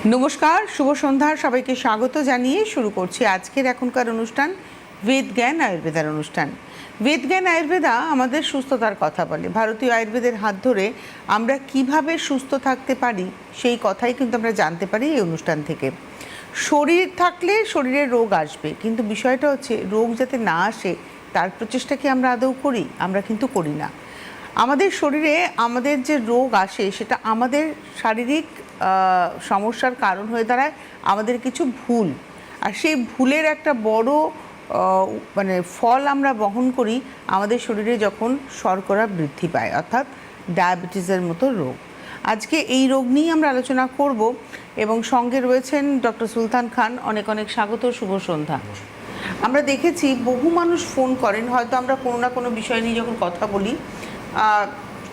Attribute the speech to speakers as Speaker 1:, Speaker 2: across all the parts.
Speaker 1: নমস্কার, শুভ সন্ধ্যার সবাইকে স্বাগত জানিয়ে শুরু করছি আজকের এখনকার অনুষ্ঠান বেদ জ্ঞান আয়ুর্বেদার অনুষ্ঠান। বেদ জ্ঞান আয়ুর্বেদা আমাদের সুস্থতার কথা বলে। ভারতীয় আয়ুর্বেদের হাত ধরে আমরা কিভাবে সুস্থ থাকতে পারি সেই কথাই কিন্তু আমরা জানতে পারি এই অনুষ্ঠান থেকে। শরীর থাকলে শরীরে রোগ আসবে, কিন্তু বিষয়টা হচ্ছে রোগ যাতে না আসে তার প্রচেষ্টা কি আমরা আদৌ করি? আমরা কিন্তু করি না। আমাদের শরীরে আমাদের যে রোগ আসে সেটা আমাদের শারীরিক সমস্যার কারণ হয়ে দাঁড়ায় আমাদের কিছু ভুল, আর সেই ভুলের একটা বড় ফল আমরা বহন করি আমাদের শরীরে যখন শর্করা বৃদ্ধি পায়, অর্থাৎ ডায়াবেটিসের মতো রোগ। আজকে এই রোগ নিয়েই আমরা আলোচনা করব এবং সঙ্গে রয়েছেন ডক্টর সুলতান খান। অনেক অনেক স্বাগত, শুভ সন্ধ্যা। আমরা দেখেছি বহু মানুষ ফোন করেন, হয়তো আমরা কোনো না কোনো বিষয় নিয়ে যখন কথা বলি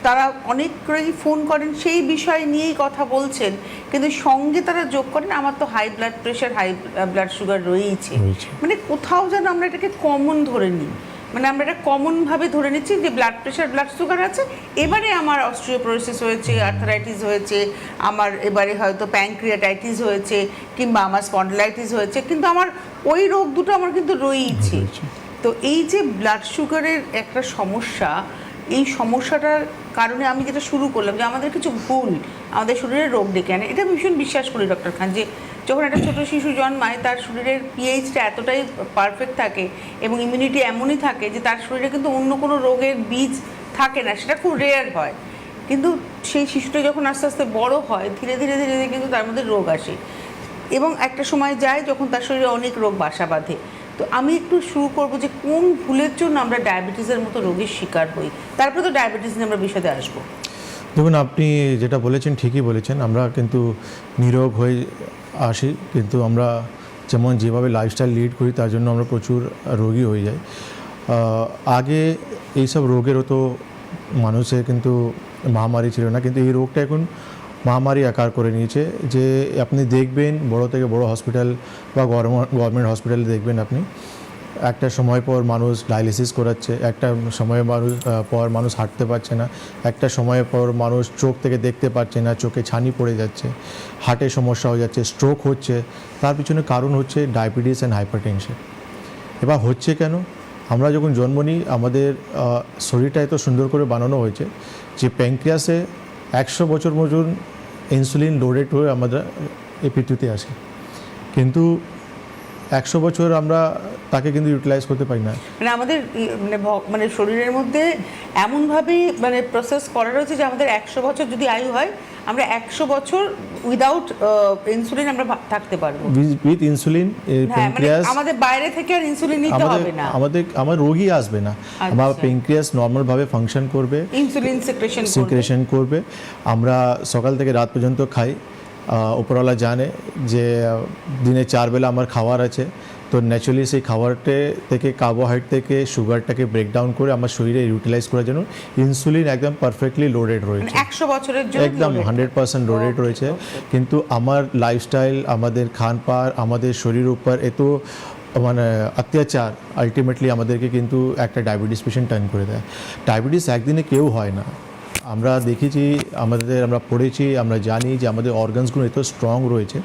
Speaker 1: তারা অনেকেই ফোন করেন সেই বিষয় নিয়েই কথা বলছেন, কিন্তু সঙ্গে তারা যোগ করেন আমার তো high blood pressure, high blood sugar রয়েছে। মানে কোথাও যেন আমরা এটাকে কমন ধরে নিই, মানে আমরা এটা কমনভাবে ধরে নিচ্ছি যে ব্লাড প্রেশার, ব্লাড সুগার আছে, এবারে আমার অস্টিওপোরোসিস হয়েছে, আর্থারাইটিস হয়েছে, আমার এবারে হয়তো প্যানক্রিয়াটাইটিস হয়েছে, কিংবা আমার স্পন্ডিলাইটিস হয়েছে, কিন্তু আমার ওই রোগ দুটো আমার কিন্তু রয়েছে। তো এই যে ব্লাড সুগারের একটা সমস্যা, এই সমস্যাটার কারণে আমি যেটা শুরু করলাম যে আমাদের কিছু ভুল আমাদের শরীরে রোগ ডেকে আনে। এটা ভীষণ বিশ্বাস করি ডক্টর খান, যে যখন একটা ছোটো শিশু জন্মায় তার শরীরের পিএইচটা এতটাই পারফেক্ট থাকে এবং ইমিউনিটি এমনই থাকে যে তার শরীরে কিন্তু অন্য কোনো রোগের বীজ থাকে না, সেটা খুব রেয়ার হয়। কিন্তু সেই শিশুটা যখন আস্তে আস্তে বড় হয়, ধীরে ধীরে ধীরে ধীরে কিন্তু তার মধ্যে রোগ আসে এবং একটা সময় যায় যখন তার শরীরে অনেক রোগ বাসা বাঁধে। তো আমি একটু শুরু করব যে কোন ভুলের জন্য আমরা ডায়াবেটিসের মতো রোগের শিকার হই, তারপরে তো ডায়াবেটিস নিয়ে আমরা বিশদে আসবো।
Speaker 2: দেখুন, আপনি যেটা বলেছেন ঠিকই বলেছেন। আমরা কিন্তু নিরোগ হয়ে আসি, কিন্তু আমরা যেভাবে লাইফস্টাইল লিড করি তার জন্য আমরা প্রচুর রোগী হয়ে যাই। আগে এইসব রোগেরও তো মানুষের কিন্তু মহামারী ছিল না, কিন্তু এই রোগটা এখন মহামারী আকার করে নিয়েছে। যে আপনি দেখবেন বড় থেকে বড় হসপিটাল বা গভর্নমেন্ট হসপিটালে দেখবেন আপনি একটা সময় পর মানুষ ডায়ালিসিস করাচ্ছে, একটা সময় পর মানুষ হাঁটতে পারছে না, একটা সময় পর মানুষ চোখ থেকে দেখতে পাচ্ছে না, চোখে ছানি পড়ে যাচ্ছে, হার্টের সমস্যা হয়ে যাচ্ছে, স্ট্রোক হচ্ছে। তার পিছনে কারণ হচ্ছে ডায়াবেটিস অ্যান্ড হাইপারটেনশন। এবার হচ্ছে কেন? আমরা যখন জন্ম নিই আমাদের শরীরটা এত সুন্দর করে বানানো হয়েছে যে প্যানক্রিয়াসে 100 বছর মতন ইনসুলিন লোডেড হয়ে আমরা এই পৃথিবীতে আসে, কিন্তু 100 বছর আমরা তাকে কিন্তু ইউটিলাইজ করতে পারি না।
Speaker 1: মানে আমাদের মানে শরীরের মধ্যে এমনভাবে প্রসেস করা রয়েছে যে আমাদের 100 বছর যদি আয়ু হয়, আমরা 100 বছর উইদাউট ইনসুলিন আমরা থাকতে পারবো।
Speaker 2: উইথ ইনসুলিন প্যানক্রিয়াস,
Speaker 1: আমাদের বাইরে থেকে আর ইনসুলিন নিতে হবে না,
Speaker 2: আমার রোগই আসবে না। আমার প্যানক্রিয়াস নর্মালভাবে ফাংশন করবে,
Speaker 1: ইনসুলিন সিক্রেশন
Speaker 2: করবে। আমরা সকাল থেকে রাত পর্যন্ত খাই, উপরওয়ালা জানে যে দিনে 4 বেলা আমার খাবার আছে, তো ন্যাচুরালি সেই খাবারটা থেকে কার্বোহাইড্রেট থেকে সুগারটাকে ব্রেকডাউন করে আমার শরীরে ইউটিলাইজ করার জন্য ইনসুলিন একদম পারফেক্টলি লোডেড রয়েছে,
Speaker 1: 100 বছরের জন্য
Speaker 2: একদম 100% লোডেড রয়েছে। কিন্তু আমার লাইফস্টাইল, আমাদের খানপান, আমাদের শরীরের উপর এত অত্যাচার আলটিমেটলি আমাদেরকে কিন্তু একটা ডায়াবেটিস পেশেন্ট টার্ন করে দেয়। ডায়াবেটিস একদিনে কেউ হয় না। আমরা দেখেছি, আমরা পড়েছি, আমরা জানি যে আমাদের অর্গানসগুলো এত স্ট্রং রয়েছে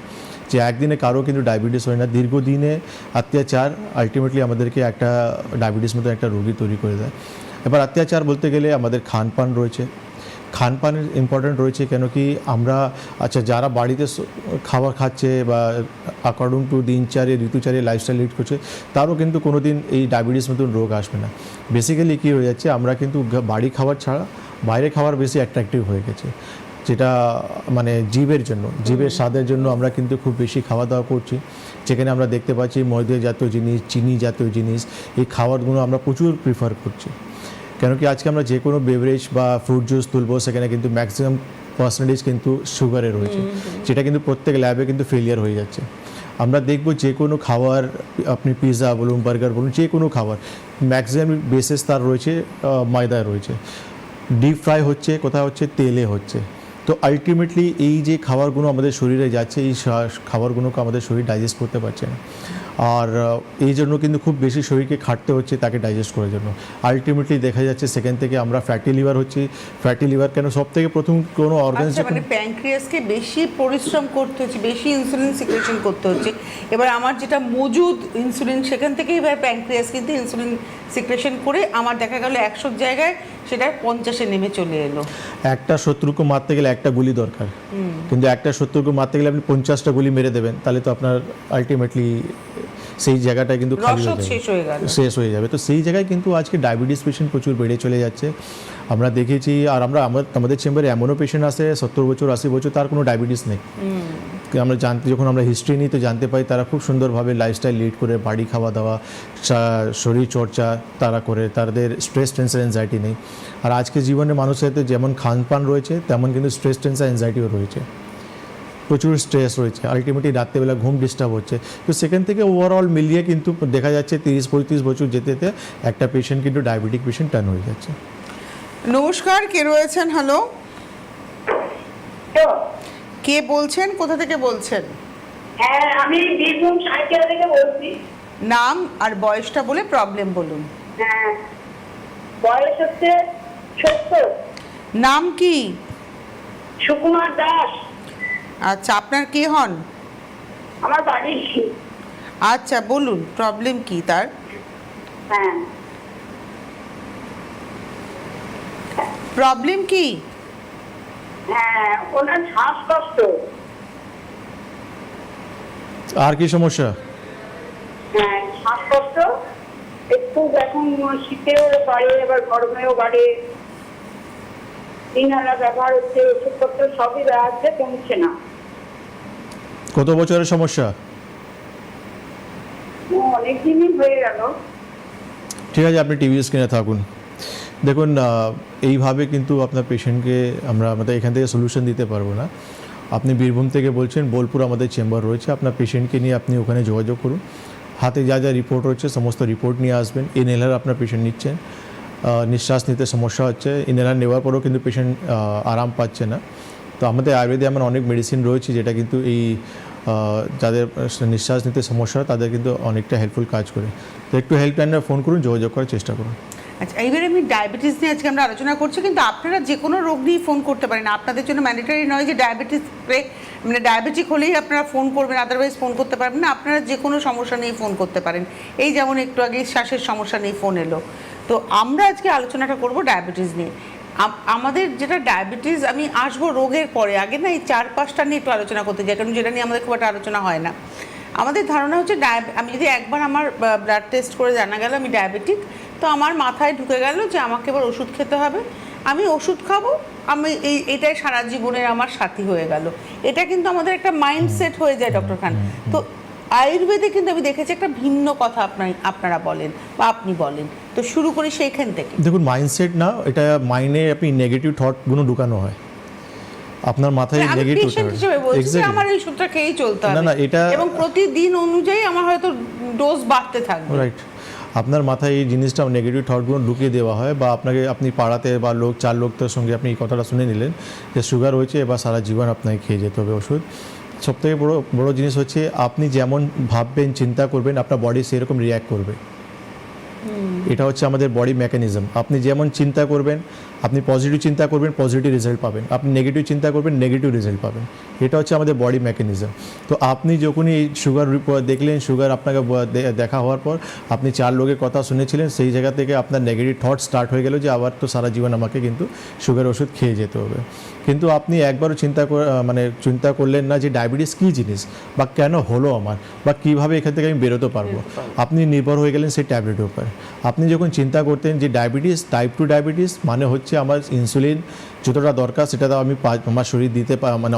Speaker 2: যে একদিনে কারো কিন্তু ডায়াবেটিস হয় না। দীর্ঘদিনে অত্যাচার আলটিমেটলি আমাদেরকে একটা ডায়াবেটিস মতো একটা রোগী তৈরি করে দেয়। এবার অত্যাচার বলতে গেলে আমাদের খানপান রয়েছে, খানপানের ইম্পর্ট্যান্ট রয়েছে। কেন কি আমরা যারা বাড়িতে খাবার খাচ্ছে বা অ্যাকর্ডিং টু দিনচার্য ঋতুচার্য লাইফস্টাইল লিড করছে, তারও কিন্তু কোনো দিন এই ডায়াবেটিস মতন রোগ আসবে না। বেসিক্যালি কী হয়ে যাচ্ছে, আমরা কিন্তু বাড়ি খাবার ছাড়া বাইরে খাবার বেশি অ্যাট্রাকটিভ হয়ে গেছে, যেটা জীবের জন্য, জীবের স্বাদের জন্য আমরা কিন্তু খুব বেশি খাওয়া দাওয়া করছি, যেখানে আমরা দেখতে পাচ্ছি ময়দা জাতীয় জিনিস, চিনি জাতীয় জিনিস, এই খাবারগুলো আমরা প্রচুর প্রিফার করছি। কেন কি আজকে আমরা যে কোনো বেভারেজ বা ফ্রুট জুস তুলবো, সেখানে কিন্তু ম্যাক্সিমাম পার্সেন্টেজ কিন্তু সুগারে রয়েছে, যেটা কিন্তু প্রত্যেক ল্যাবে কিন্তু ফেলিয়ার হয়ে যাচ্ছে। আমরা দেখব যে কোনো খাবার, আপনি পিৎজা বলুন, বার্গার বলুন, যে কোনো খাবার ম্যাক্সিমাম বেসিস তার রয়েছে ময়দায় রয়েছে। ডিপ ফ্রাই হচ্ছে, কোথাও হচ্ছে তেলে হচ্ছে। তো আলটিমেটলি এই যে খাবারগুলো আমাদের শরীরে যাচ্ছে, এই খাবারগুলোকে আমাদের শরীর ডাইজেস্ট করতে পারছে না, আর এই জন্য কিন্তু খুব বেশি শরীরকে খাটতে হচ্ছে তাকে ডাইজেস্ট করার জন্য। আলটিমেটলি দেখা যাচ্ছে সেখান থেকে আমরা ফ্যাটি লিভার হচ্ছি। ফ্যাটি লিভার কেন? সব থেকে প্রথম কোনো অর্গানস,
Speaker 1: মানে প্যানক্রিয়াসকে বেশি পরিশ্রম করতে হচ্ছে, বেশি ইনসুলিন সিক্রেশন করতে হচ্ছে। এবার আমার যেটা মজুদ ইনসুলিন, সেখান থেকেই এবার প্যানক্রিয়াস কিন্তু ইনসুলিন সিক্রেশন করে আমার দেখা গেল 100 জায়গায় সেটা 50-এ নেমে চলে এলো।
Speaker 2: একটা শত্রুকে মারতে গেলে একটা গুলি দরকার, কিন্তু একটা শত্রুকে মারতে গেলে আপনি 50টা গুলি মেরে দেবেন, তাহলে তো আপনার আলটিমেটলি সেই জায়গাটা কিন্তু খালি হয়ে যাবে, শেষ হয়ে যাবে। তো সেই জায়গায় কিন্তু আজকে ডায়াবেটিস পেশেন্ট প্রচুর বেড়ে চলে যাচ্ছে। আমরা দেখেছি, আর আমাদের চেম্বারে এমনও পেশেন্ট আসে 70 বছর 80 বছর, তার কোনো ডায়াবেটিস নেই। আমরা যখন আমরা হিস্ট্রি নিই তো জানতে পাই তারা খুব সুন্দরভাবে লাইফস্টাইল লিড করে, বাড়ি খাওয়া দাওয়া, শরীর চর্চা তারা করে, তাদের স্ট্রেস টেনশন অ্যাংজাইটি নেই। আর আজকে জীবনে মানুষের সাথে যেমন খানপান রয়েছে তেমন কিন্তু স্ট্রেস টেনশন অ্যাংজাইটিও রয়েছে, প্রচুর স্ট্রেস রয়েছে। আলটিমেটলি রাত্রেবেলা ঘুম ডিস্টার্ব হচ্ছে। তো সেখান থেকে ওভারঅল মিলিয়ে কিন্তু দেখা যাচ্ছে 30-35 বছর যেতে যেতে একটা পেশেন্ট কিন্তু ডায়াবেটিক পেশেন্ট টার্ন হয়ে যাচ্ছে।
Speaker 1: নমস্কার, কে রয়েছেন? হ্যালো, কে বলছেন? কোথা থেকে বলছেন?
Speaker 3: হ্যাঁ, আমি বীরভূম সাইকেল থেকে বলছি।
Speaker 1: নাম আর বয়সটা বলে প্রবলেম বলুন।
Speaker 3: হ্যাঁ, বয়স হচ্ছে 70।
Speaker 1: নাম কি?
Speaker 3: সুকুমার দাস।
Speaker 1: আচ্ছা, আপনার কে হন?
Speaker 3: আমার বাড়ি।
Speaker 1: আচ্ছা, বলুন প্রবলেম কি তার?
Speaker 3: হ্যাঁ,
Speaker 1: প্রবলেম কি?
Speaker 3: হ্যাঁ, ওনার শ্বাসকষ্ট।
Speaker 2: আর কি সমস্যা?
Speaker 3: হ্যাঁ, শ্বাসকষ্ট একটু, এখন শীতেও বাড়ে আবার গরমেও বাড়ে। ইনহেলার ব্যবহার হচ্ছে, ওষুধপত্র সবই দেওয়া কমছে না।
Speaker 2: কত বছরের সমস্যা?
Speaker 3: অনেক দিনই হয়ে গেল।
Speaker 2: ঠিক আছে, আপনি টিভি স্ক্রিনে থাকুন। দেখুন, এইভাবে কিন্তু আপনার পেশেন্টকে আমাদের এখান থেকে সলিউশন দিতে পারবো না। আপনি বীরভূম থেকে বলছেন, বোলপুর আমাদের চেম্বার রয়েছে, আপনার পেশেন্টকে নিয়ে আপনি ওখানে যোগাযোগ করুন। হাতে যা যা রিপোর্ট হচ্ছে সমস্ত রিপোর্ট নিয়ে আসবেন। ইনহেলার আপনার পেশেন্ট নিচ্ছেন, নিঃশ্বাস নিতে সমস্যা হচ্ছে, ইনহেলার নেওয়ার পরেও কিন্তু পেশেন্ট আরাম পাচ্ছে না। তো আমাদের আয়ুর্বেদে এমন অনেক মেডিসিন রয়েছে যেটা কিন্তু এই যাদের নিঃশ্বাস নিতে সমস্যা হয় তাদের কিন্তু অনেকটা হেল্পফুল কাজ করে। তো একটু হেল্পলাইনে ফোন করুন, যোগাযোগ করার চেষ্টা করুন।
Speaker 1: আচ্ছা, এইবারে আমি ডায়াবেটিস নিয়ে আজকে আমরা আলোচনা করছি, কিন্তু আপনারা যে কোনো রোগ নিয়ে ফোন করতে পারেন। আপনাদের জন্য ম্যান্ডেটরি নয় যে মানে ডায়াবেটিক হলেই আপনারা ফোন করবেন, আদারওয়াইজ ফোন করতে পারবেন না। আপনারা যে কোনো সমস্যা নিয়ে ফোন করতে পারেন। এই যেমন একটু আগে শ্বাসের সমস্যা নিয়ে ফোন এলো। তো আমরা আজকে আলোচনাটা করব ডায়াবেটিস নিয়ে। আমাদের যেটা ডায়াবেটিস, আমি আসবো রোগের পরে, আগে না এই 4-5টা নিয়ে একটু আলোচনা করতে চাই, কারণ যেটা নিয়ে আমাদের খুব একটা আলোচনা হয় না। আমাদের ধারণা হচ্ছে আমি যদি একবার আমার ব্লাড টেস্ট করে জানা গেল আমি ডায়াবেটিক, তো আমার মাথায় ঢুকে গেল যে আমাকে এবার ওষুধ খেতে হবে, আমি ওষুধ খাবো, আমি এটাই সারা জীবনের আমার সাথী হয়ে গেল। এটা কিন্তু আমাদের একটা মাইন্ডসেট হয়ে যায় ডক্টর খান। তো আয়ুর্বেদে কিন্তু আমি দেখেছি একটা ভিন্ন কথা আপনারা বলেন বা আপনি বলেন। তো শুরু করি সেইখান থেকে।
Speaker 2: দেখুন, মাইন্ডসেট না, এটা মাইন্ডে আপনি নেগেটিভ থটগুলো ঢুকানো হয় আপনার মাথায়। নেগেটিভ
Speaker 1: আমার এই ওষুধটা খেয়েই চলতে হবে
Speaker 2: না, এটা
Speaker 1: এবং প্রতিদিন অনুযায়ী আমার হয়তো ডোজ বাড়তে থাকবে।
Speaker 2: রাইট, আপনার মাথায় এই জিনিসটা নেগেটিভ থটগুলো ঢুকিয়ে দেওয়া হয়, বা আপনি পাড়াতে বা 4 লোকের সঙ্গে আপনি এই কথাটা শুনে নিলেন যে সুগার হয়েছে এবার সারা জীবন আপনাকে খেয়ে যেতে হবে ওষুধ। সবথেকে বড় জিনিস হচ্ছে আপনি যেমন ভাববেন, চিন্তা করবেন, আপনার বডি সেরকম রিয়্যাক্ট করবে। এটা হচ্ছে আমাদের বডি মেকানিজম। আপনি যেমন চিন্তা করবেন, আপনি পজিটিভ চিন্তা করবেন, পজিটিভ রেজাল্ট পাবেন। আপনি নেগেটিভ চিন্তা করবেন, নেগেটিভ রেজাল্ট পাবেন। এটা হচ্ছে আমাদের বডি মেকানিজম। তো আপনি যখনই এই সুগার দেখলেন, সুগার আপনাকে দেখা হওয়ার পর আপনি 4 লোকের কথা শুনেছিলেন, সেই জায়গা থেকে আপনার নেগেটিভ থট স্টার্ট হয়ে গেল যে আবার তো সারা জীবন আমাকে কিন্তু সুগার ওষুধ খেয়ে যেতে হবে। কিন্তু আপনি একবারও চিন্তা করলেন না যে ডায়াবেটিস কী জিনিস, বা কেন হলো আমার, বা কীভাবে এখান থেকে আমি বেরোতে পারবো। আপনি নির্ভর হয়ে গেলেন সেই ট্যাবলেটের উপর। আপনি যখন চিন্তা করতেন যে ডায়াবেটিস, টাইপ 2 ডায়াবেটিস মানে হচ্ছে আমার ইনসুলিন যতটা দরকার সেটা তো আমি আমার শরীর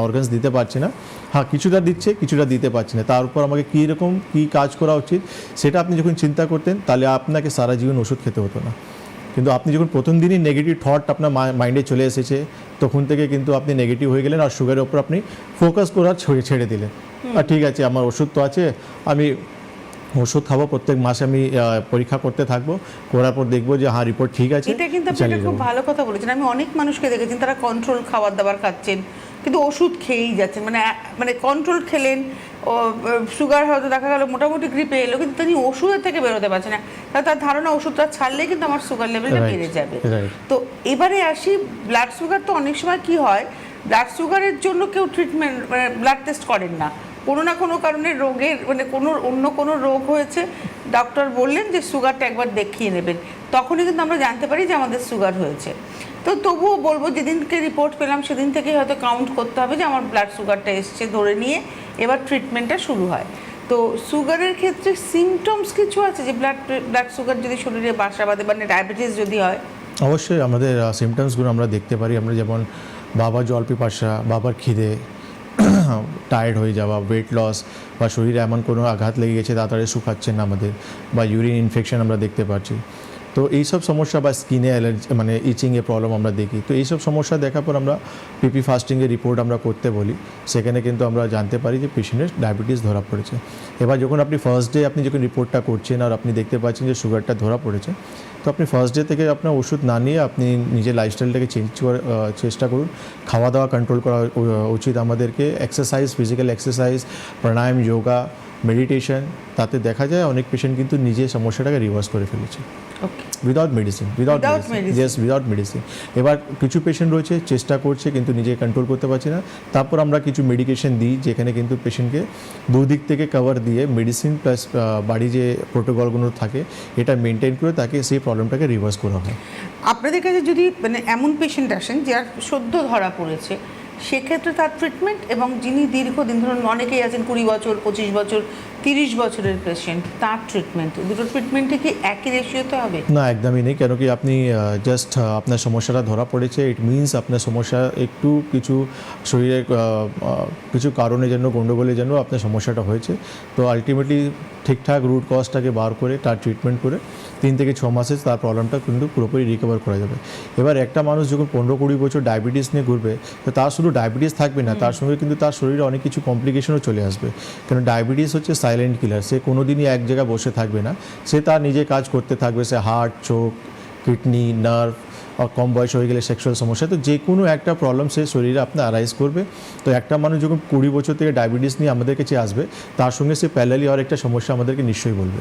Speaker 2: অর্গানস দিতে পারছি না। হ্যাঁ, কিছুটা দিচ্ছে, কিছুটা দিতে পারছি না। তার উপর আমাকে কীরকম কী কাজ করা উচিত সেটা আপনি যখন চিন্তা করতেন, তাহলে আপনাকে সারা জীবন ওষুধ খেতে হতো না। কিন্তু আপনি যখন প্রথম দিনই নেগেটিভ থট আপনার মাইন্ডে চলে এসেছে, তখন থেকে কিন্তু আপনি নেগেটিভ হয়ে গেলেন, আর সুগারের ওপর আপনি ফোকাস করা ছেড়ে দিলেন। আর ঠিক আছে, আমার ওষুধ তো আছে, আমি ওষুধ খাবো, প্রত্যেক মাসে আমি পরীক্ষা করতে থাকবো, করার পর দেখবো যে হ্যাঁ রিপোর্ট ঠিক আছে,
Speaker 1: এটা কিন্তু আপনি
Speaker 2: চালিয়ে
Speaker 1: একটা খুব
Speaker 2: যাবো।
Speaker 1: ভালো কথা বলেছেন। আমি অনেক মানুষকে দেখেছি তারা কন্ট্রোল খাবার দাবার খাচ্ছেন কিন্তু ওষুধ খেয়েই যাচ্ছেন, মানে কন্ট্রোল খেলেন, সুগার হয়তো দেখা গেল মোটামুটি গ্রিপে এলো কিন্তু তিনি ওষুধের থেকে বেরোতে পারছে না, তার ধারণা ওষুধটা ছাড়লেই কিন্তু আমার সুগার লেভেলটা
Speaker 2: Right,
Speaker 1: বেড়ে যাবে।
Speaker 2: right.
Speaker 1: তো এবারে আসি ব্লাড সুগার। তো অনেক সময় কি হয়, ব্লাড সুগারের জন্য কেউ ট্রিটমেন্ট মানে ব্লাড টেস্ট করেন না, কোনো না কোনো কারণে রোগের মানে অন্য কোনো রোগ হয়েছে, ডক্টর বললেন যে সুগারটা একবার দেখিয়ে নেবেন, তখনই কিন্তু আমরা জানতে পারি যে আমাদের সুগার হয়েছে। তো তবুও বলবো যেদিনকে রিপোর্ট পেলাম সেদিন থেকে হয়তো কাউন্ট করতে হবে যে আমার ব্লাড সুগারটা এসছে, ধরে নিয়ে এবার ট্রিটমেন্টটা শুরু হয়। তো সুগারের ক্ষেত্রে সিমটমস কিছু আছে যে ব্লাড সুগার যদি শরীরে বাসা বাঁধে, মানে ডায়াবেটিস যদি হয়?
Speaker 2: অবশ্যই আমাদের সিমটমসগুলো আমরা দেখতে পারি। আমরা যেমন বাবার জল পিপাসা, বাবার খিদে, টায়ার্ড হয়ে যাওয়া, ওয়েট লস, বা শরীরে এমন কোনো আঘাত লেগে গেছে তাড়াতাড়ি শুকাচ্ছেন না আমাদের, বা ইউরিন ইনফেকশন আমরা দেখতে পাচ্ছি। তো এইসব সমস্যা বা স্কিনে অ্যালার্জি মানে ইচিংয়ের প্রবলেম আমরা দেখি। তো এইসব সমস্যা দেখার পর আমরা পিপি ফাস্টিংয়ের রিপোর্ট আমরা করতে বলি, সেখানে কিন্তু আমরা জানতে পারি যে পেশেন্টের ডায়াবেটিস ধরা পড়েছে। এবার যখন আপনি ফার্স্ট ডে আপনি যখন রিপোর্টটা করছেন আর আপনি দেখতে পাচ্ছেন যে সুগারটা ধরা পড়েছে, তো আপনি ফার্স্ট ডে থেকে আপনার ওষুধ না নিয়ে আপনি নিজের লাইফস্টাইলটাকে চেঞ্জ করার চেষ্টা করুন। খাওয়া দাওয়া কন্ট্রোল করা উচিত আমাদেরকে, এক্সারসাইজ, ফিজিক্যাল এক্সারসাইজ, প্রাণায়াম, যোগা, মেডিটেশন, তাতে দেখা যায় অনেক পেশেন্ট কিন্তু নিজের সমস্যাটাকে রিভার্স করে ফেলেছে উইদাউট মেডিসিন। Without medicine. এবার কিছু পেশেন্ট রয়েছে চেষ্টা করছে কিন্তু নিজে কন্ট্রোল করতে পারছে না, তারপর আমরা কিছু মেডিকেশন দিই যেখানে কিন্তু পেশেন্টকে দুদিক থেকে কভার দিয়ে মেডিসিন প্লাস বাড়ি যে প্রোটোকলগুলো থাকে এটা মেনটেন করে তাকে সেই প্রবলেমটাকে রিভার্স করা হয়।
Speaker 1: আপনাদের কাছে যদি মানে এমন পেশেন্ট আসেন যার সদ্য ধরা পড়েছে, সেক্ষেত্রে তার ট্রিটমেন্ট, এবং যিনি দীর্ঘদিন ধরুন অনেকেই আছেন 20 বছর, 25 বছর, 30 বছরের পেশেন্ট, তার ট্রিটমেন্ট, দুটো ট্রিটমেন্টে কি একই রেশিওতে হবে?
Speaker 2: না, একদমই নেই। কেন কি আপনি জাস্ট আপনার সমস্যাটা ধরা পড়েছে, ইট মিনস আপনার সমস্যা একটু কিছু শরীরে কিছু কারণের জন্য, গণ্ডগোলের জন্য আপনার সমস্যাটা হয়েছে। তো আলটিমেটলি ঠিকঠাক রুট কজটাকে বার করে তার ট্রিটমেন্ট করে 3 থেকে 6 মাসে তার প্রবলেমটা কিন্তু পুরোপুরি রিকভার করা যাবে। এবার একটা মানুষ যখন 15-20 বছর ডায়াবেটিস নিয়ে ঘুরবে, তো তার শুধু ডায়াবেটিস থাকবে না, তার সঙ্গে কিন্তু তার শরীরে অনেক কিছু কমপ্লিকেশনও চলে আসবে। কারণ ডায়াবেটিস হচ্ছে সাইলেন্ট কিলার, সে কোনো দিনই এক জায়গায় বসে থাকবে না, সে তার নিজে কাজ করতে থাকবে। সে হার্ট, চোখ, কিডনি, নার্ভ, আর কম বয়স হয়ে গেলে সেক্সুয়াল সমস্যা, তো যে কোনো একটা প্রবলেম সে শরীরে আপনার অ্যারাইজ করবে। তো একটা মানুষ যখন 20 বছর থেকে ডায়াবেটিস নিয়ে আমাদের কাছে আসবে, তার সঙ্গে সে প্যারালালি আর একটা সমস্যা আমাদেরকে নিশ্চয়ই বলবে।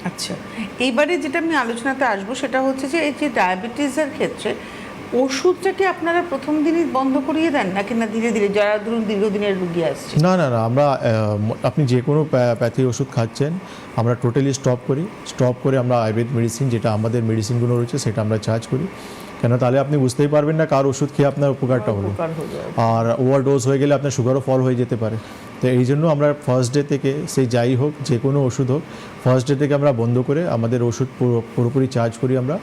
Speaker 1: আচ্ছা, এইবারে যেটা আমি আলোচনাতে আসবো সেটা হচ্ছে যে এই যে ডায়াবেটিসের ক্ষেত্রে ওষুধটাকে আপনারা প্রথম দিনই বন্ধ করিয়ে দেন নাকি না ধীরে ধীরে, যারা ধরুন দীর্ঘদিনের রুগী আসছে?
Speaker 2: না, আমরা আপনি যে কোনো প্যাথি ওষুধ খাচ্ছেন আমরা টোটালি স্টপ করে আমরা আয়ুর্বেদ মেডিসিন, যেটা আমাদের মেডিসিনগুলো রয়েছে সেটা আমরা চার্জ করি। কেন তাহলে আপনি বুঝতেই পারবেন না কার ওষুধ খেয়ে আপনার উপকারটা হলো, আর ওভারডোজ হয়ে গেলে আপনার সুগারও ফল হয়ে যেতে পারে। তো এই জন্য আমরা ফার্স্ট ডে থেকে, সেই যাই হোক, যে কোনো ওষুধ হোক, ফার্স্ট ডে থেকে আমরা বন্ধ করে আমাদের ওষুধ পুরোপুরি চার্জ করি আমরা।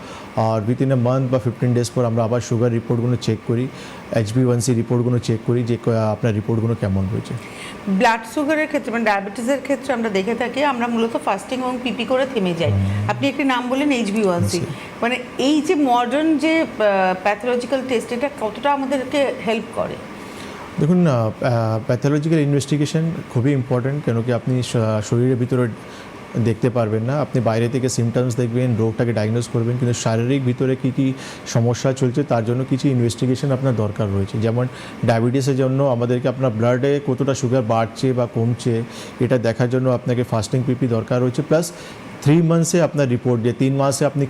Speaker 2: আর উইথিন এ মান্থ বা 15 ডেজ পর আমরা আবার সুগার রিপোর্টগুলো চেক করি, HbA1c রিপোর্টগুলো চেক করি যে আপনার রিপোর্টগুলো কেমন রয়েছে।
Speaker 1: ব্লাড সুগারের ক্ষেত্রে মানে ডায়াবেটিসের ক্ষেত্রে আমরা দেখে থাকি আমরা মূলত ফাস্টিং এবং পিপি করে থেমে যাই। আপনি একটি নাম বললেন HbA1c, মানে এই যে মডার্ন যে প্যাথোলজিক্যাল টেস্ট, এটা কতটা আমাদেরকে হেল্প করে?
Speaker 2: দেখুন, প্যাথোলজিক্যাল ইনভেস্টিগেশন খুবই ইম্পর্ট্যান্ট। কেন কি আপনি শরীরের ভিতরে দেখতে পারবেন না, আপনি বাইরে থেকে সিমটমস দেখবেন, রোগটাকে ডায়াগনোজ করবেন, কিন্তু শারীরিক ভিতরে কী কী সমস্যা চলছে তার জন্য কিছু ইনভেস্টিগেশন আপনার দরকার রয়েছে। যেমন ডায়াবেটিসের জন্য আমাদেরকে আপনার ব্লাডে কতটা সুগার বাড়ছে বা কমছে এটা দেখার জন্য আপনাকে ফাস্টিং পিপি দরকার রয়েছে, প্লাস 3 মান্থসে আপনার রিপোর্ট, যে 3 মাসে আপনি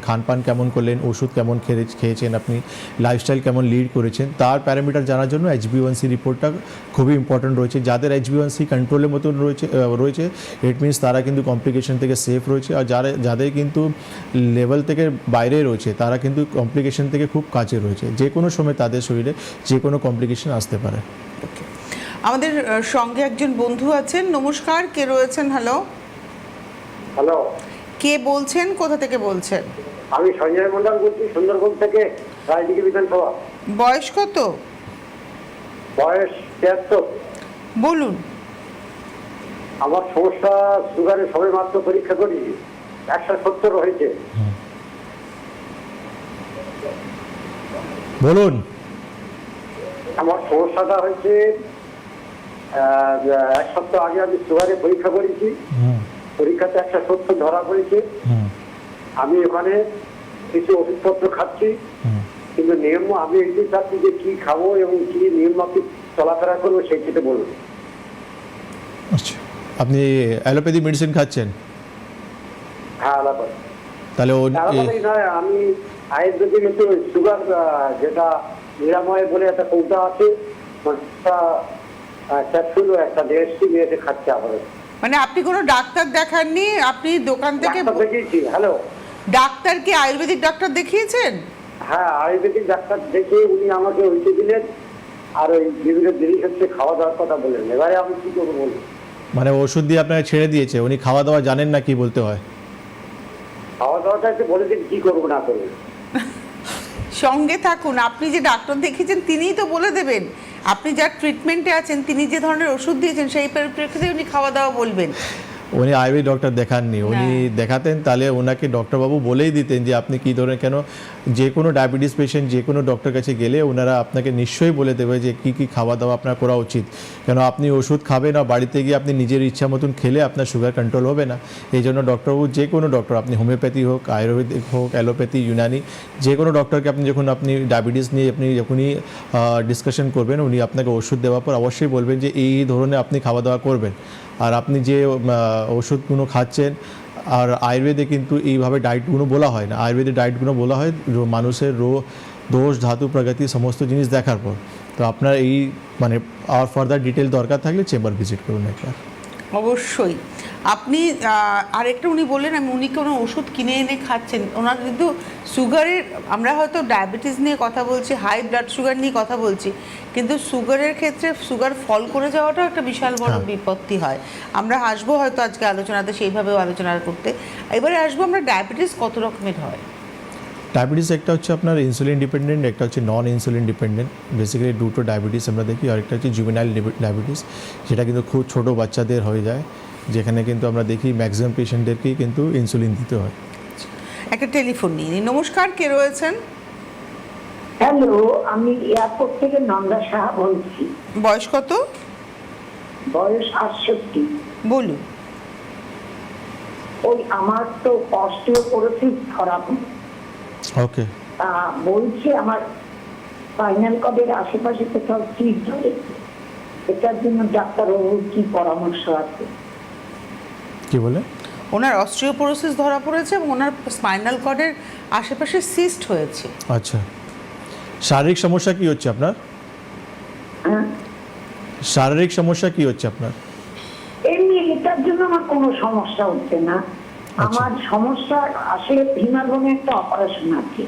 Speaker 2: খানপান কেমন করলেন, ওষুধ কেমন খেয়েছেন, আপনি লাইফস্টাইল কেমন লিড করেছেন, তার প্যারামিটার জানার জন্য HbA1c রিপোর্টটা খুবই ইম্পর্ট্যান্ট রয়েছে। যাদের HbA1c কন্ট্রোলের মতন রয়েছে ইট মিনস তারা কিন্তু কমপ্লিকেশন থেকে সেফ রয়েছে, আর যাদের কিন্তু লেভেল থেকে বাইরে রয়েছে তারা কিন্তু কমপ্লিকেশন থেকে খুব কাছে রয়েছে। যে কোনো সময় তাদের শরীরে যে কোনো কমপ্লিকেশন আসতে পারে।
Speaker 1: আমাদের সঙ্গে একজন বন্ধু আছেন। নমস্কার, কে রয়েছেন? হ্যালো, কে বলছেন, কোথা থেকে বলছেন?
Speaker 4: আমি সঞ্জয় মন্ডল বলছি, সুন্দরবন থেকে, রাজনীতি বিধানসভা।
Speaker 1: বয়স কত?
Speaker 4: বয়স 73।
Speaker 1: বলুন।
Speaker 4: আমার সমস্যা সুগারের সবে মাত্র পরীক্ষা করি, 170 হয়েছে।
Speaker 2: বলুন।
Speaker 4: আমার সমস্যাটা হয়েছে 1 সপ্তাহ আগে আমি সুগারের পরীক্ষা করেছি, পরীক্ষাতে একটা সত্য ধরা পড়েছে।
Speaker 2: হুম
Speaker 4: আমি ওখানে কিছু ওষুধপত্র খাচ্ছি,
Speaker 2: হুম
Speaker 4: কিন্তু নিয়ম আমি এটাই চাচ্ছি যে কি খাবো এবং কি নিয়ম মাফিক চলাফেরা করবো সেই ক্ষেত্রে বলুন।
Speaker 2: আচ্ছা, আপনি অ্যালোপ্যাথি মেডিসিন খাচ্ছেন?
Speaker 4: হ্যাঁ, আলাদা
Speaker 2: তাহলে
Speaker 4: আলাদাই নয়, আমি আয়ুর্বেদিক একটু সুগার যেটা নিরাময় বলে একটা কৌটা আছে, একটা ক্যাপসুল একটা দেশটি নিয়ে এসে খাচ্ছে আবার।
Speaker 1: মানে আপনি কোনো ডাক্তার দেখাননি, আপনি দোকান থেকে
Speaker 4: ডাক্তার দেখিয়েছি। হ্যালো,
Speaker 1: ডাক্তার কি আয়ুর্বেদিক ডাক্তার দেখিয়েছেন?
Speaker 4: হ্যাঁ, আয়ুর্বেদিক ডাক্তার দেখিয়ে উনি আমাকে ওইটা দিলেন আর ওই বিভিন্ন জিনিস হচ্ছে খাওয়া দাওয়ার কথা বললেন। এবারে আমি কি করবো বলুন?
Speaker 2: মানে ওষুধ দিয়ে আপনাকে ছেড়ে দিয়েছে, উনি খাওয়া দাওয়া জানেন না কি বলতে হয়?
Speaker 4: খাওয়া দাওয়াটা একটু বলে দিন কি করবো না করবো।
Speaker 1: সঙ্গে থাকুন, আপনি যে ডাক্তার দেখিয়েছেন তিনিই তো বলে দেবেন। আপনি যার ট্রিটমেন্টে আছেন তিনি যে ধরনের ওষুধ দিয়েছেন সেই পরিপ্রেক্ষিতে উনি খাওয়া দাওয়া বলবেন।
Speaker 2: উনি আয়ুর্বেদিক ডক্টর দেখাননি, উনি দেখাতেন তাহলে ওনাকে ডক্টরবাবু বলেই দিতেন যে আপনি কী ধরনের, কেন যে কোনো ডায়াবেটিস পেশেন্ট যে কোনো ডক্টর কাছে গেলে ওনারা আপনাকে নিশ্চয়ই বলে দেবে যে কী কী খাওয়া দাওয়া আপনার করা উচিত। কেন আপনি ওষুধ খাবেন আর বাড়িতে গিয়ে আপনি নিজের ইচ্ছা মতন খেলে আপনার সুগার কন্ট্রোল হবে না। এই জন্য ডক্টরবাবু যে কোনো ডক্টর, আপনি হোমিওপ্যাথি হোক, আয়ুর্বেদিক হোক, অ্যালোপ্যাথি, ইউনানি, যে কোনো ডক্টরকে আপনি যখন আপনি ডায়াবেটিস নিয়ে আপনি যখনই ডিসকাশন করবেন উনি আপনাকে ওষুধ দেওয়ার পর অবশ্যই বলবেন যে এই ধরনের আপনি খাওয়া দাওয়া করবেন। আর আপনি যে ওষুধগুলো খাচ্ছেন, আর আয়ুর্বেদে কিন্তু এইভাবে ডায়েটগুলো বলা হয় না, আয়ুর্বেদের ডায়েটগুলো বলা হয় মানুষের দোষ, ধাতু, প্রগতি সমস্ত জিনিস দেখার পর। তো আপনার এই মানে আর ফার্দার ডিটেল দরকার থাকলে চেম্বার ভিজিট করুন একবার।
Speaker 1: অবশ্যই। আপনি আরেকটা উনি বললেন উনি কোনো ওষুধ কিনে এনে খাচ্ছেন, ওনার কিন্তু সুগারের, আমরা হয়তো ডায়াবেটিস নিয়ে কথা বলছি, হাই ব্লাড সুগার নিয়ে কথা বলছি, কিন্তু সুগারের ক্ষেত্রে সুগার ফল করে যাওয়াটাও একটা বিশাল বড় বিপত্তি হয়। আমরা আসবো হয়তো আজকে আলোচনাতে সেইভাবেও আলোচনা করতে। এবারে আসবো আমরা ডায়াবেটিস কত রকমের হয়।
Speaker 2: ডায়াবেটিস একটা হচ্ছে আপনার ইনসুলিন ডিপেন্ডেন্ট, একটা হচ্ছে নন ইনসুলিন ডিপেন্ডেন্ট। বেসিক্যালি দুটো ডায়াবেটিস আমরা দেখি, আর একটা হচ্ছে জুভেনাইল ডায়াবেটিস, যেটা কিন্তু খুব ছোটো বাচ্চাদের হয়ে যায়, যেখানে কিন্তু আমরা দেখি ম্যাক্সিমাম পেশেন্টদেরকেই কিন্তু ইনসুলিন দিতে হয়।
Speaker 1: একটা টেলিফোন নিয়ে নিই। নমস্কার, কে রয়েছেন?
Speaker 3: হ্যালো, আমি এয়ারপোর্ট থেকে নন্দা সাহা বলছি।
Speaker 1: বয়স কত?
Speaker 3: বয়স 68।
Speaker 1: বলুন।
Speaker 3: ওই আমার তো অস্টিওপোরোসিস ধরা পড়ে।
Speaker 2: ওকে,
Speaker 3: বলছি আমার স্পাইনাল কর্ডের আশেপাশে কোথাও চিট ধরেছে, এটার জন্য ডাক্তারবাবুর কি পরামর্শ আছে?
Speaker 2: কি বলে?
Speaker 1: ওনার অস্টিওপোরোসিস ধরা পড়েছে এবং ওনার স্পাইনাল কর্ডের আশেপাশে সিস্ট হয়েছে।
Speaker 2: আচ্ছা, শারীরিক সমস্যা কি হচ্ছে আপনার?
Speaker 3: হ্যাঁ,
Speaker 2: শারীরিক সমস্যা কি হচ্ছে আপনার?
Speaker 3: এমনি এটার জন্য আমার কোনো সমস্যা হচ্ছে না। আমার সমস্যা আসলে হিমালয়ে একটা অপারেশন আছে,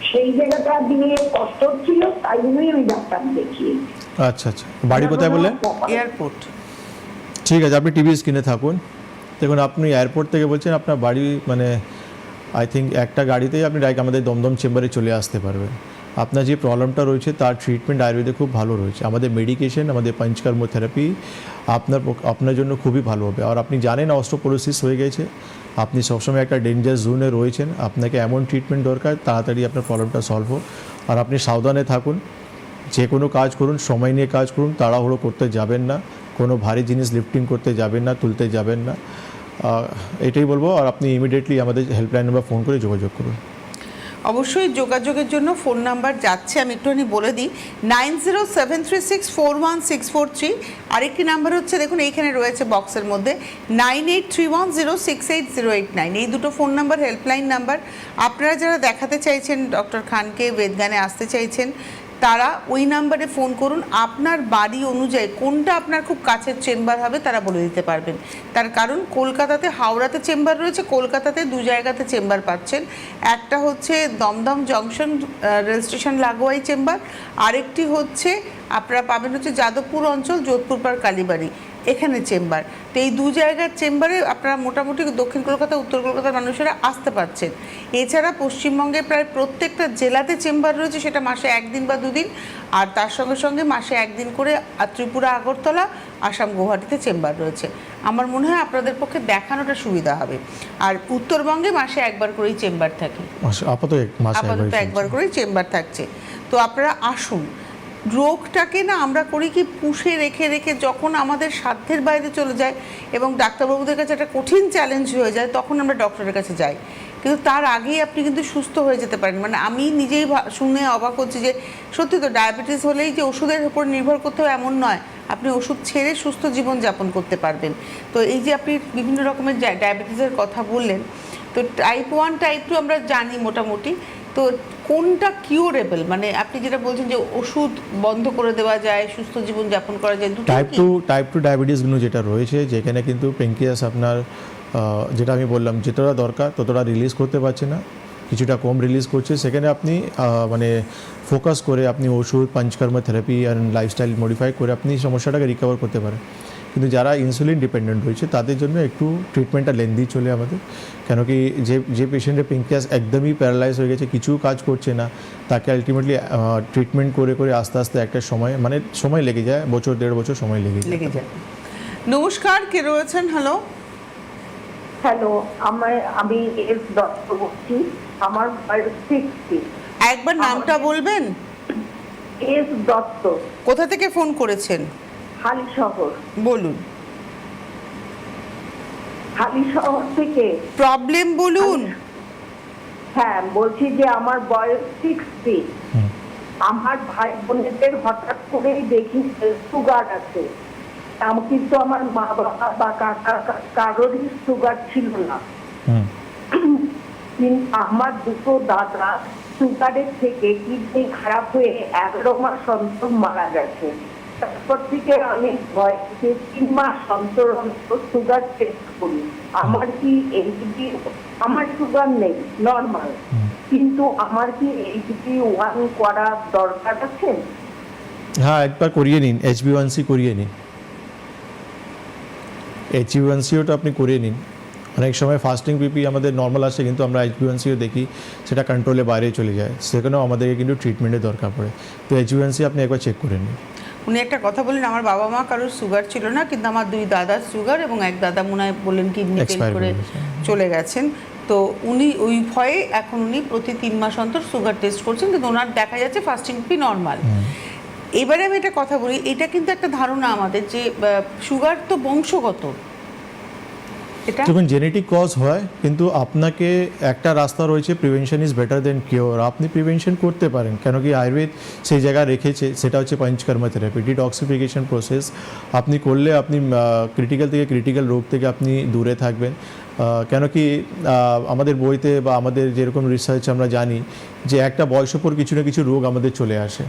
Speaker 3: সেই জায়গাটা দিয়ে কষ্ট হচ্ছিল, তাই জন্যই আমি ডাক্তার দেখিয়েছি।
Speaker 2: আচ্ছা আচ্ছা, বাড়ি কোথায় বললেন?
Speaker 1: এয়ারপোর্ট।
Speaker 2: ঠিক আছে, আপনি টিভি স্ক্রিনে থাকুন। দেখুন, আপনি এয়ারপোর্ট থেকে বলছেন, আপনার বাড়ি মানে আই থিঙ্ক একটা গাড়িতেই আপনি ডাইরেক্ট আমাদের দমদম চেম্বারে চলে আসতে পারবেন। আপনার যে প্রবলেমটা রয়েছে তার ট্রিটমেন্ট আয়ুর্বেদে খুব ভালো রয়েছে। আমাদের মেডিকেশন, আমাদের পঞ্চকর্ম থেরাপি আপনার জন্য খুবই ভালো হবে। আর আপনি জানেন অস্টিওপোরোসিস হয়ে গেছে, আপনি সবসময় একটা ডেঞ্জার জোনে রয়েছেন, আপনাকে এমন ট্রিটমেন্ট দরকার তাড়াতাড়ি আপনার প্রবলেমটা সলভ হোক। আর আপনি সাবধানে থাকুন, যে কোনো কাজ করুন সময় নিয়ে কাজ করুন, তাড়াহুড়ো করতে যাবেন না, কোনো ভারী জিনিস লিফটিং করতে যাবেন না, তুলতে যাবেন না, এটাই বলবো। আর আপনি ইমিডিয়েটলি আমাদের হেল্পলাইন নাম্বার ফোন করে যোগাযোগ করুন।
Speaker 1: অবশ্যই যোগাযোগের জন্য ফোন নাম্বার যাচ্ছে, আমি একটুখানি বলে দিই, 9073364163। আরেকটি নাম্বার হচ্ছে, দেখুন এইখানে রয়েছে বক্সের মধ্যে, 9831068089। এই দুটো ফোন নাম্বার হেল্পলাইন নাম্বার। আপনারা যারা দেখাতে চাইছেন ডক্টর খানকে, বেদজ্ঞানে আসতে চাইছেন, তারা ওই নাম্বারে ফোন করুন। আপনার বাড়ি অনুযায়ী কোনটা আপনার খুব কাছের চেম্বার হবে তারা বলে দিতে পারবেন। তার কারণ কলকাতাতে, হাওড়াতে চেম্বার রয়েছে, কলকাতাতে দু জায়গাতে চেম্বার পাচ্ছেন। একটা হচ্ছে দমদম জংশন রেল স্টেশন লাগোয়াই চেম্বার, আরেকটি হচ্ছে আপনারা পাবেন হচ্ছে যাদবপুর অঞ্চল, যোধপুর পাড়, কালীবাড়ি, এখানে চেম্বার। তো এই দু জায়গার চেম্বারে আপনারা মোটামুটি দক্ষিণ কলকাতা, উত্তর কলকাতার মানুষেরা আসতে পারছেন। এছাড়া পশ্চিমবঙ্গে প্রায় প্রত্যেকটা জেলাতে চেম্বার রয়েছে, সেটা মাসে একদিন বা দুদিন। আর তার সঙ্গে সঙ্গে মাসে একদিন করে ত্রিপুরা, আগরতলা, আসাম, গুয়াহাটিতে চেম্বার রয়েছে। আমার মনে হয় আপনাদের পক্ষে দেখানোটা সুবিধা হবে। আর উত্তরবঙ্গে মাসে একবার করেই চেম্বার থাকে,
Speaker 2: আপাতত
Speaker 1: একবার করেই চেম্বার থাকছে। তো আপনারা আসুন। রোগটাকে না আমরা করি কি পুষে রেখে রেখে যখন আমাদের সাধ্যের বাইরে চলে যায় এবং ডাক্তারবাবুদের কাছে একটা কঠিন চ্যালেঞ্জ হয়ে যায় তখন আমরা ডক্টরের কাছে যাই, কিন্তু তার আগেই আপনি কিন্তু সুস্থ হয়ে যেতে পারেন। মানে আমি নিজেই শুনে অবাক হচ্ছি যে সত্যি তো ডায়াবেটিস হলেই যে ওষুধের উপর নির্ভর করতে হবে এমন নয়, আপনি ওষুধ ছেড়ে সুস্থ জীবন যাপন করতে পারবেন। তো এই যে আপনি বিভিন্ন রকমের ডায়াবেটিসের কথা বললেন, তো টাইপ 1 টাইপ 2 আমরা জানি মোটামুটি, তো কোনটা কিউরেবল? মানে আপনি যেটা বলছেন যে ওষুধ বন্ধ করে দেওয়া যায়, সুস্থ জীবন যাপন করা যায়, দুটো
Speaker 2: টাইপ টু ডায়াবেটিসগুলো যেটা রয়েছে যেখানে কিন্তু প্যানক্রিয়াস আপনার যেটা আমি বললাম যতটা দরকার ততটা রিলিজ করতে পারছে না, কিছুটা কম রিলিজ করছে, সেখানে আপনি মানে ফোকাস করে আপনি ওষুধ panchakarma therapy and lifestyle modify করে আপনি সমস্যাটাকে রিকভার করতে পারেন। কিন্তু যারা ইনসুলিন ডিপেন্ডেন্ট রয়েছে তাদের জন্য একটু ট্রিটমেন্টটা লেন্দি চলে আমাদের, কেন কি যে পেশেন্টের প্যানক্রিয়াস একদমই প্যারালাইজ হয়ে গেছে, কিছু কাজ করছে না, তাকে আলটিমেটলি ট্রিটমেন্ট করে করে আস্তে আস্তে একটা সময় মানে সময় লেগে যায়, বছর 1.5 বছর সময় লেগে যায়।
Speaker 1: নমস্কার, কে রয়েছেন? হ্যালো।
Speaker 3: হ্যালো, আমি এস দত্ত বলছি। আমার বয়স 60।
Speaker 1: একবার নামটা বলবেন?
Speaker 3: এস দত্ত,
Speaker 1: কোথা থেকে ফোন করেছেন?
Speaker 3: হালিশহর।
Speaker 1: বলুন,
Speaker 3: হালিশহর থেকে।
Speaker 1: প্রবলেম বলুন।
Speaker 3: হ্যাঁ, বলছি যে আমার বয়স 60। আমার ভাই বোনেদের হঠাৎ করেই দেখি সুগার আছে। কিন্তু আমার মা বাবা বা কারোরই সুগার ছিল না। কিন্তু আমার দুটো দাদা সুগারের থেকে কিডনি খারাপ হয়ে 11 মাস অন্তর মারা গেছে। তারপর থেকে আমি ভয় 3 মাস অন্তর অন্তর সুগার টেস্ট করি। আমার কি এইচবি, আমার সুগার নেই, নর্মাল, কিন্তু আমার কি HbA1 করা দরকার আছে?
Speaker 2: হ্যাঁ, একবার করিয়ে নিন, HbA1c করিয়ে নিন, HbA1cটা আপনি করিয়ে নিন। অনেক সময় ফাস্টিং পিপি আমাদের নর্মাল আসে কিন্তু আমরা HbA1cও দেখি সেটা কন্ট্রোলে বাইরে চলে যায়, সেখানেও আমাদেরকে কিন্তু ট্রিটমেন্টের দরকার পড়ে। তো HbA1c আপনি একবার চেক করে নিন।
Speaker 1: উনি একটা কথা বললেন, আমার বাবা মা কারোর সুগার ছিল না, কিন্তু আমার 2 দাদার সুগার এবং এক দাদা মনে হয় বললেন কিডনি ফেল করে চলে গেছেন। তো উনি ওই ভয়ে এখন উনি প্রতি 3 মাস অন্তর সুগার টেস্ট করছেন, কিন্তু ওনার দেখা যাচ্ছে ফাস্টিং পি নর্মাল। এবারে আমি একটা কথা বলি, এটা কিন্তু একটা ধারণা আমাদের যে সুগার তো বংশগত, এটা
Speaker 2: যখন জেনেটিক কজ হয়, কিন্তু আপনাকে একটা রাস্তা রয়েছে, prevention is better then cure. আপনি প্রিভেনশন করতে পারেন, কেন কি আয়ুর্বেদ সেই জায়গায় রেখেছে, সেটা হচ্ছে পঞ্চকর্ম থেরাপি, ডিটক্সিফিকেশন প্রসেস। আপনি করলে আপনি ক্রিটিক্যাল রোগ থেকে আপনি দূরে থাকবেন। কেন কি আমাদের বইতে বা আমাদের যেরকম রিসার্চ আমরা জানি যে একটা বয়সের পর কিছু না কিছু রোগ আমাদের চলে আসে,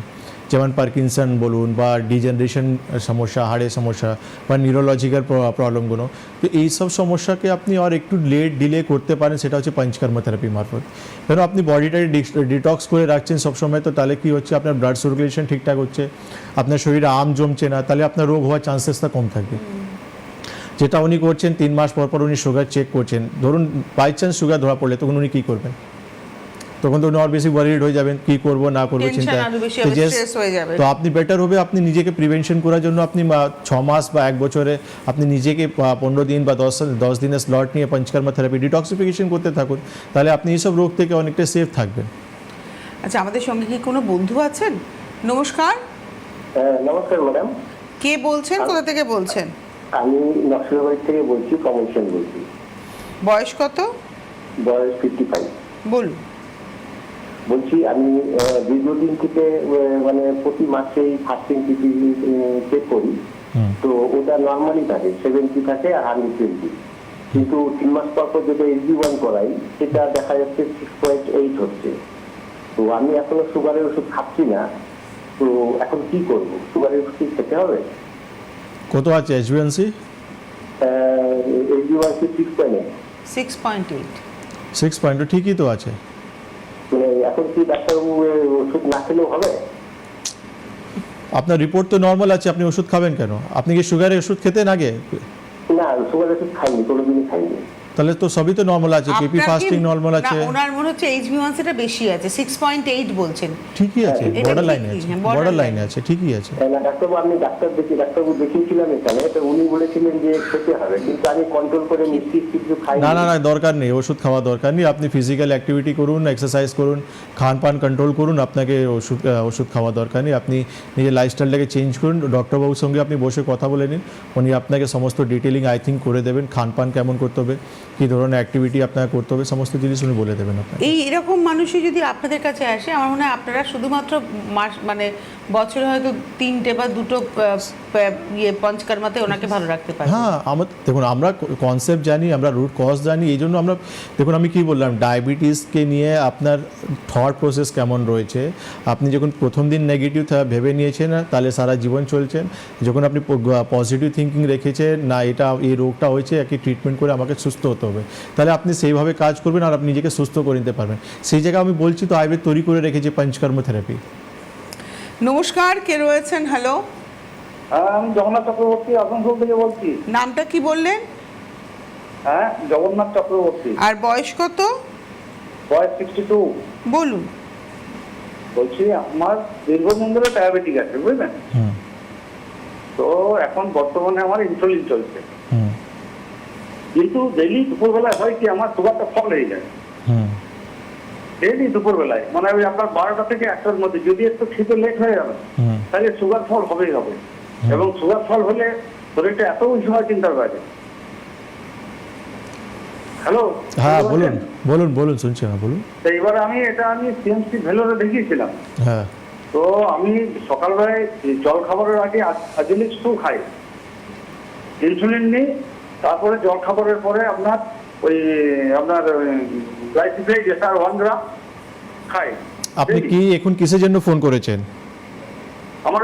Speaker 2: যেমন পার্কিনসন বলুন বা ডিজেনারেশন সমস্যা, হাড়ের সমস্যা বা নিউরোলজিক্যাল প্রবলেমগুলো। তো এইসব সমস্যাকে আপনি আর একটু ডিলে করতে পারেন, সেটা হচ্ছে পঞ্চকর্ম থেরাপি মারফত। কেন আপনি বডিটাকে ডিটক্স করে রাখছেন সবসময়, তো তাহলে কী হচ্ছে, আপনার ব্লাড সার্কুলেশন ঠিকঠাক হচ্ছে, আপনার শরীরে জমছে না, তাহলে আপনার রোগ হওয়ার চান্সেসটা কম থাকবে। যেটা উনি করছেন 3 মাস পর পর উনি সুগার চেক করছেন, ধরুন বাই চান্স সুগার ধরা পড়লে তখন উনি কী করবেন? তখন তো উনি আর বেশি ওয়ারিড হয়ে যাবেন, কী করবো না করবো চিন্তা। তো আপনি বেটার হবে আপনি নিজেকে প্রিভেনশন করার জন্য আপনি 6 মাস বা 1 বছরে আপনি নিজেকে 15 দিন বা 10 দিনের স্লট নিয়ে পঞ্চকর্ম থেরাপি ডিটক্সিফিকেশন করতে থাকুন, তাহলে আপনি এইসব রোগ থেকে অনেকটা সেফ থাকবেন।
Speaker 1: আচ্ছা, আমাদের সঙ্গে কি কোনো বন্ধু আছেন? নমস্কার।
Speaker 4: নমস্কার ম্যাডাম।
Speaker 1: কে বলছেন, কোথা থেকে বলছেন?
Speaker 4: আমি নকশালবাড়ি থেকে বলছি, কমল সেন বলছি।
Speaker 1: বয়স কত?
Speaker 4: বয়স 55।
Speaker 1: বলুন।
Speaker 4: বলছি আমি দীর্ঘদিন থেকে মানে প্রতি মাসেই ফাস্টিং পিপি চেক করি, তো ওটা নর্মালি থাকে, 70 থাকে আর 120। কিন্তু 3 মাস পর পর যেটা HbA1 করাই সেটা দেখা যাচ্ছে 6.8 হচ্ছে। তো আমি এখনো সুগারের ওষুধ খাচ্ছি না, তো এখন কি করব? সুগারের ওষুধ খেতে হবে?
Speaker 2: কত আছে HbA1c?
Speaker 4: HbA1c
Speaker 1: 6.8।
Speaker 2: 6.2 ঠিকই তো আছে।
Speaker 4: মানে এখন কি ডাক্তারবাবু ওষুধ না খেলেও হবে?
Speaker 2: আপনার রিপোর্ট তো নর্মাল আছে, আপনি ওষুধ খাবেন কেন? আপনি কি সুগারের ওষুধ খেতেন আগে?
Speaker 4: না, সুগারের ওষুধ খাইনি, কোনোদিনই খাইনি।
Speaker 2: তাহলে তো সবই তো নর্মাল আছে, কেপি
Speaker 1: আপনার কি-
Speaker 2: ফাস্টিং নর্মাল আছে,
Speaker 1: না, ওনার মনে হচ্ছে HbA1c-টা বেশি আছে, 6.8 বলছেন।
Speaker 2: ঠিকই আছে,
Speaker 1: এটা
Speaker 2: বর্ডার লাইনে
Speaker 1: ঠিকই,
Speaker 2: আছে,
Speaker 1: হ্যাঁ, border
Speaker 2: বর্ডার
Speaker 1: line।
Speaker 2: লাইনে আছে, ঠিকই আছে।
Speaker 4: না ডাক্তারবাবু, আমি ডাক্তারবাবু দেখিয়েছিলাম এখানে, তো উনি বলেছিলেন যে খেতে হবে, কিন্তু আমি কন্ট্রোল করে মিষ্টি কিছু খাই
Speaker 2: না না না, দরকার নেই, ওষুধ খাওয়া দরকার নেই। আপনি ফিজিক্যাল অ্যাক্টিভিটি করুন, এক্সারসাইজ করুন, খান পান কন্ট্রোল করুন, আপনাকে ওষুধ খাওয়া দরকার নেই। আপনি নিজের লাইফস্টাইলটাকে চেঞ্জ করুন, ডক্টরবাবুর সঙ্গে আপনি বসে কথা বলে নিন, উনি আপনাকে সমস্ত ডিটেলিং আই থিঙ্ক করে দেবেন, খান পান কেমন করতে হবে, কী ধরনের অ্যাক্টিভিটি আপনাকে করতে হবে, সমস্ত জিনিস উনি বলে দেবেন আপনাকে।
Speaker 1: এই এরকম মানুষই যদি আপনাদের কাছে আসে, আমার মনে হয় আপনারা শুধুমাত্র মানে বছরে হয়তো 3টে বা 2টো পঞ্চকর্মাতে ওনাকে ভালো রাখতে পারেন।
Speaker 2: হ্যাঁ, দেখুন আমরা কনসেপ্ট জানি, আমরা রুট কজ জানি, এই জন্য আমরা দেখুন আমি কি বললাম, ডায়াবেটিসকে নিয়ে আপনার থট প্রসেস কেমন রয়েছে। আপনি যখন প্রথম দিন নেগেটিভ ভেবে নিয়েছেন, তাহলে সারা জীবন চলছেন। যখন আপনি পজিটিভ থিঙ্কিং রেখেছেন, না এটা এই রোগটা হয়েছে, একই ট্রিটমেন্ট করে আমাকে সুস্থ হতে হবে, তাহলে আপনি সেইভাবে কাজ করবেন আর আপনি নিজেকে সুস্থ করে নিতে পারবেন। সেই জায়গায় আমি বলছি তো আয়ুর্বেদ তৈরি করে রেখেছে পঞ্চকর্ম থেরাপি।
Speaker 1: নমস্কার, কে রয়েছেন? হ্যালো,
Speaker 5: হ্যাঁ, আমি জগন্নাথ চক্রবর্তী আসানসোল থেকে বলছি।
Speaker 1: নামটা কি বললেন?
Speaker 5: হ্যাঁ, জগন্নাথ চক্রবর্তী।
Speaker 1: আর বয়স কত?
Speaker 5: বয়স 62।
Speaker 1: বলুন।
Speaker 5: বলছি আমার দীর্ঘদিন ধরে ডায়াবেটিক আছে, বুঝলেন?
Speaker 2: হুম
Speaker 5: তো এখন বর্তমানে আমার ইনসুলিন চলছে,
Speaker 2: হুম
Speaker 5: কিন্তু ডেইলি দুপুরবেলায় হয় কি আমার সুগারটা ফল হয়ে যায়।
Speaker 2: হুম
Speaker 5: ডেইলি দুপুরবেলায় মানে ওই আপনার 12টা থেকে 1টার মধ্যে যদি একটু খেতে লেট হয়ে যাবে,
Speaker 2: হুম
Speaker 5: তাহলে সুগার ফল হবেই হবে। এবং সুগার ফল হলে শরীরটা এত বেশি হয় চিন্তার বাইরে। হ্যালো,
Speaker 2: হ্যাঁ বলুন বলুন বলুন, শুনছি, হ্যাঁ বলুন।
Speaker 5: তো এবার আমি সিএমসি ভেলোরে দেখিয়েছিলাম।
Speaker 2: হ্যাঁ
Speaker 5: তো আমি সকালবেলায় জল খাবারের আগে আজিলিক্স 2 খাই, ইনসুলিন নিই, তারপরে জল খাবারের পরে আপনার গ্লাইসিফাইড এসআর 1 গ্রাম খাই।
Speaker 2: আপনি কি এখন কিসের জন্য ফোন করেছেন?
Speaker 5: আমার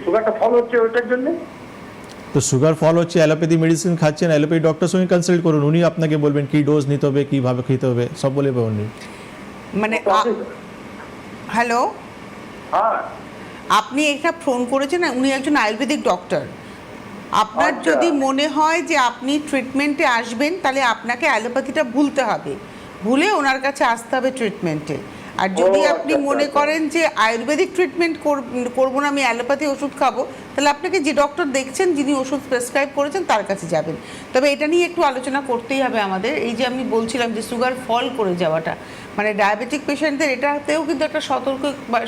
Speaker 5: সুগারটা ফল হচ্ছে ওইটার জন্য।
Speaker 2: তো সুগার ফল হচ্ছে, অ্যালোপ্যাথি মেডিসিন খাচ্ছেন, অ্যালোপ্যাথি ডক্টরের সঙ্গে কনসাল্ট করুন, উনি আপনাকে বলবেন কি ডোজ নিতে হবে, কীভাবে খেতে হবে, সব বলে দেবেন উনি।
Speaker 1: মানে হ্যালো,
Speaker 5: হ্যাঁ,
Speaker 1: আপনি এটা ফোন করেছেন, উনি একজন আয়ুর্বেদিক ডক্টর। আপনার
Speaker 5: আচ্ছা।
Speaker 1: যদি মনে হয় যে আপনি ট্রিটমেন্টে আসবেন, তাহলে আপনাকে অ্যালোপ্যাথিটা ভুলতে হবে, ভুলে ওনার কাছে আসতে হবে ট্রিটমেন্টে। আর যদি
Speaker 5: ও,
Speaker 1: আপনি
Speaker 5: আচ্ছা,
Speaker 1: মনে
Speaker 5: আচ্ছা।
Speaker 1: করেন যে আয়ুর্বেদিক ট্রিটমেন্ট করবো না, আমি অ্যালোপ্যাথি ওষুধ খাবো, তাহলে আপনাকে যে ডক্টর দেখছেন, যিনি ওষুধ প্রেসক্রাইব করেছেন, তার কাছে যাবেন। তবে এটা নিয়ে একটু আলোচনা করতেই হবে আমাদের। এই যে আমি বলছিলাম যে সুগার ফল করে যাওয়াটা, মানে ডায়াবেটিক পেশেন্টদের এটাতেও কিন্তু একটা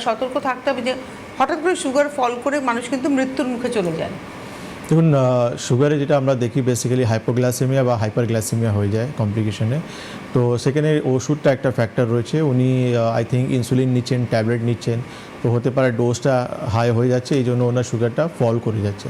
Speaker 1: সতর্ক থাকতে হবে যে হঠাৎ করে সুগার ফল করে মানুষ কিন্তু মৃত্যুর মুখে চলে যায়।
Speaker 2: দেখুন, সুগারে যেটা আমরা দেখি বেসিক্যালি হাইপোগ্লাইসেমিয়া বা হাইপারগ্লাইসেমিয়া হয়ে যায় কমপ্লিকেশনে। তো সেখানে ওষুধটা একটা ফ্যাক্টর রয়েছে। উনি আই থিঙ্ক ইনসুলিন নিচ্ছেন, ট্যাবলেট নিচ্ছেন, তো হতে পারে ডোজটা হাই হয়ে যাচ্ছে, এই জন্য ওনার সুগারটা ফল করে যাচ্ছে।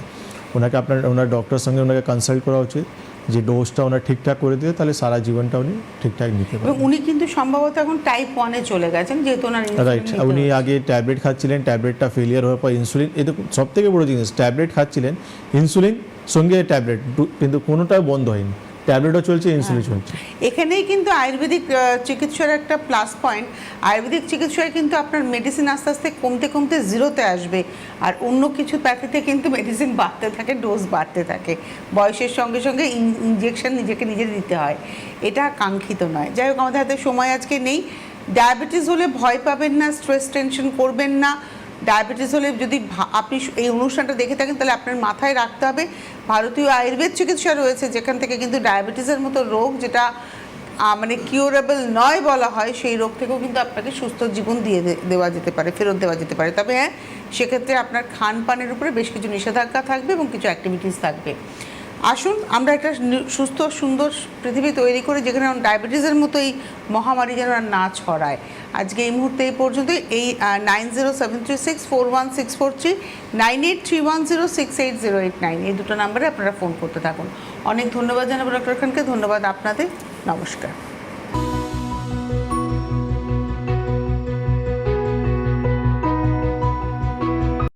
Speaker 2: ওনাকে ওনার ডক্টরের সঙ্গে ওনাকে কনসাল্ট করা উচিত, যে ডোজটা ওনার ঠিকঠাক করে দিয়ে, তাহলে সারা জীবনটা উনি ঠিকঠাক নিতে
Speaker 1: এবং
Speaker 2: পারবেন।
Speaker 1: উনি কিন্তু সম্ভবত এখন টাইপ 1-এ চলে গেছেন, যেহেতু ওনার
Speaker 2: রাইট, উনি আগে ট্যাবলেট খাচ্ছিলেন, ট্যাবলেটটা ফেলিয়ার হওয়ার পর ইনসুলিন, এটা সব থেকে বড় জিনিস, ট্যাবলেট খাচ্ছিলেন, ইনসুলিন সঙ্গে ট্যাবলেট, কিন্তু কোনোটাই বন্ধ হয়নি, ট্যাবলেটও চলছে, ইনসুলিন চলছে।
Speaker 1: এখানেই কিন্তু আয়ুর্বেদিক চিকিৎসার একটা প্লাস পয়েন্ট। আয়ুর্বেদিক চিকিৎসায় কিন্তু আপনার মেডিসিন আস্তে আস্তে কমতে কমতে জিরোতে আসবে, আর অন্য কিছু প্যাথিতে কিন্তু মেডিসিন বাড়তে থাকে, ডোজ বাড়তে থাকে, বয়সের সঙ্গে সঙ্গে ইনজেকশন নিজেকে নিজে দিতে হয়, এটা কাঙ্ক্ষিত নয়। যাই হোক, আমাদের হাতে সময় আজকে নেই। ডায়াবেটিস হলে ভয় পাবেন না, স্ট্রেস টেনশন করবেন না। ডায়াবেটিস হলে যদি আপনি এই অনুষ্ঠানটা দেখে থাকেন, তাহলে আপনার মাথায় রাখতে হবে ভারতীয় আয়ুর্বেদ চিকিৎসা রয়েছে, যেখান থেকে কিন্তু ডায়াবেটিসের মতো রোগ, যেটা মানে কিউরেবল নয় বলা হয়, সেই রোগ থেকেও কিন্তু আপনাকে সুস্থ জীবন দেওয়া যেতে পারে, ফেরত দেওয়া যেতে পারে। তবে হ্যাঁ, সেক্ষেত্রে আপনার খান পানের উপরে বেশ কিছু নিষেধাজ্ঞা থাকবে এবং কিছু অ্যাক্টিভিটিস থাকবে। আসুন আমরা একটা সুস্থ সুন্দর পৃথিবী তৈরি করি, যেখানে ডায়াবেটিসের মতো এই মহামারী যেন আর না ছড়ায়। আজকে এই মুহূর্তে এই পর্যন্ত। এই 9073641643, 9831068089 এই দুটো নাম্বারে আপনারা ফোন করতে থাকুন। অনেক ধন্যবাদ জানাবো ডক্টর খানকে, ধন্যবাদ আপনাদের, নমস্কার।